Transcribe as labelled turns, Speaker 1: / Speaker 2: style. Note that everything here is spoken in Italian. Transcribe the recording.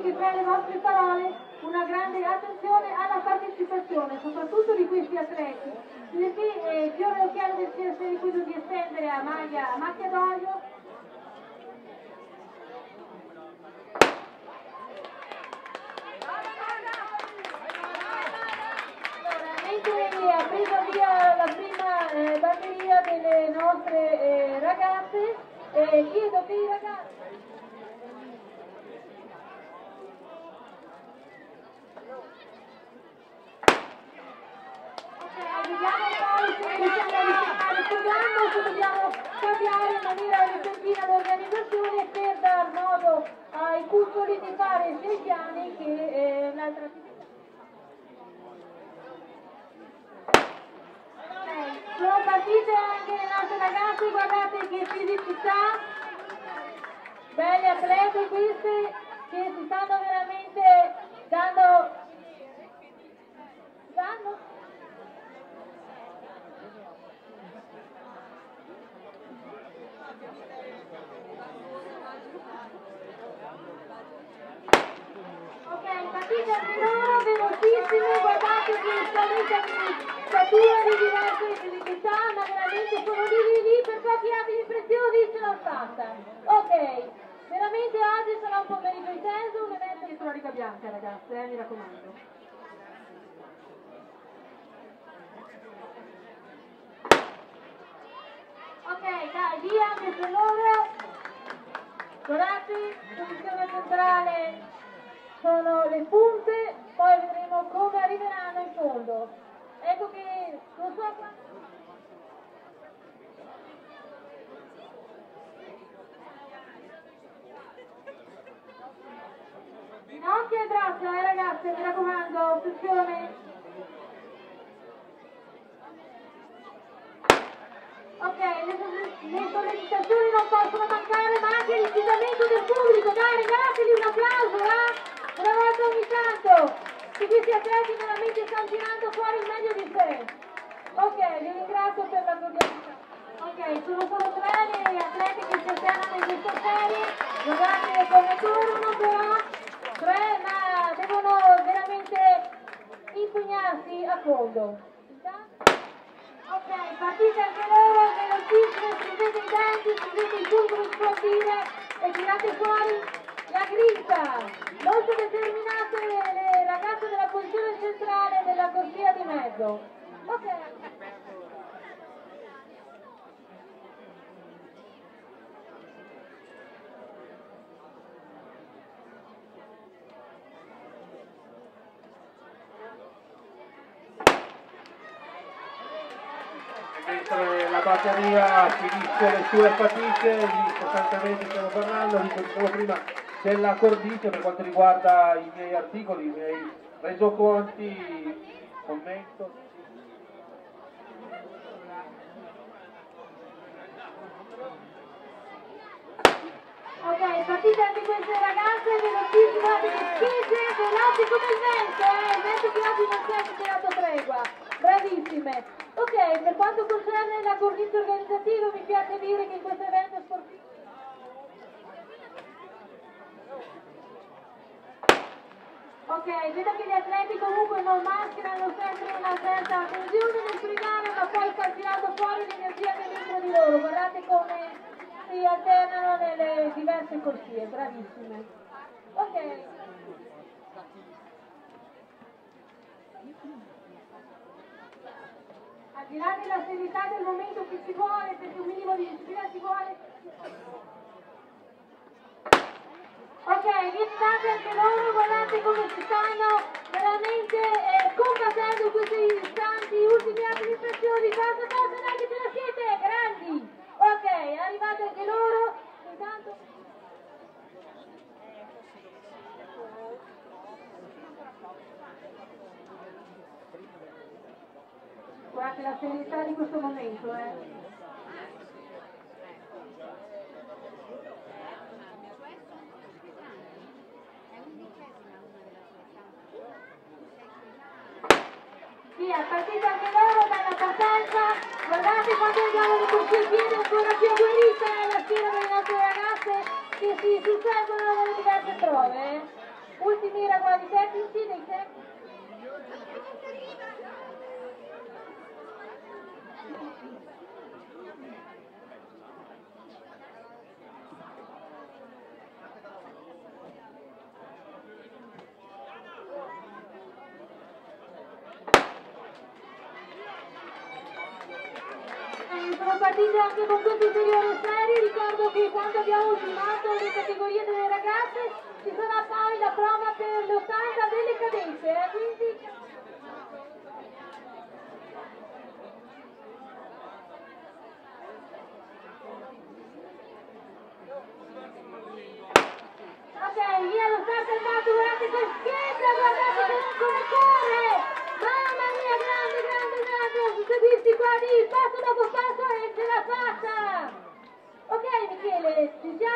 Speaker 1: che tra le vostre parole una grande attenzione alla partecipazione, soprattutto di questi atleti, perché fiore occhiale del cielo si è deciso di estendere a macchia d'olio. Ha preso via la prima batteria delle nostre ragazze e chiedo che i ragazzi vediamo poi se riusciamo a ritornare sul gambo, se dobbiamo cambiare in maniera repentina l'organizzazione per dar modo ai cuccioli di fare sia i piani che l'altra attività. Sono partite anche le nostre ragazze, guardate che fisicità, belle atlete queste che si stanno veramente dando. Ok, partite anche loro, velocissime, guardate che sono stature di diverse fisicità, ma veramente sono lì per pochi abili preziosi ce l'ho fatta. Ok, veramente oggi sarà un pomeriggio intenso, un evento di cronaca bianca ragazze, mi raccomando. Ok, dai, via anche per loro. Guardate, posizione centrale sono le punte, poi vedremo come arriveranno in fondo. Ecco che non so quanto. Ginocchia e braccia, ragazze, mi raccomando, attenzione. Ok, le sollecitazioni non possono mancare, ma anche l'incitamento del pubblico. Dai, regalateli un applauso, una volta ogni tanto, che questi atleti veramente stanno tirando fuori il meglio di sé. Ok, vi ringrazio per la cordialità. Ok, sono solo 3 le atleti che si alternano in questa serie, guardate come corrono però, 3, ma devono veramente impegnarsi a fondo. Ok, partite anche loro, velocissime, stringete i denti, stringete il fulcro sportive e tirate fuori la grinta. Molto determinate le ragazze della posizione centrale della corsia di mezzo. Ok.
Speaker 2: Mentre la batteria finisce le sue fatiche, costantemente stiamo parlando, dicevo prima, della cornice per quanto riguarda i miei articoli, i miei resoconti, commento.
Speaker 1: Ok, partite anche queste ragazze, velocissime, spese, veloci come il vento che oggi non si è dato tregua, bravissime. Ok, per quanto concerne la cornice organizzativa mi piace dire che in questo evento sportivo ok, vedo che gli atleti comunque non mascherano sempre una certa tensione nel primare, ma poi sta tirando fuori l'energia che è dentro di loro. Guardate come si alternano nelle diverse corsie, bravissime. Ok. Al di là della serietà del momento che ci vuole, perché un minimo di disciplina ci vuole. Ok, rientrate anche loro, guardate come si stanno veramente combattendo questi istanti, ultimi abili preziosi, forza, dai che ce la siete, grandi! Ok, arrivate anche loro, intanto. Guardate la serietà di questo momento, Via, partite anche loro dalla partenza, guardate quando andiamo le corsie piene ancora più agguerrite la schiena delle nostre ragazze che si susseguono nelle diverse prove. ultimi regolari tecnici dei tempi. Sono partite anche con queste ulteriori serie. Ricordo che quando abbiamo ultimato le categorie delle ragazze ci sarà poi la prova per l'80 delle cadenze, quindi ok, via lo sta fermato, guardate che schietta, guardate che ancora corre, mamma mia, grande, grande, grande, seguirsi qua di passo dopo passo e ce l'ha fatta. Ok Michele, ci siamo.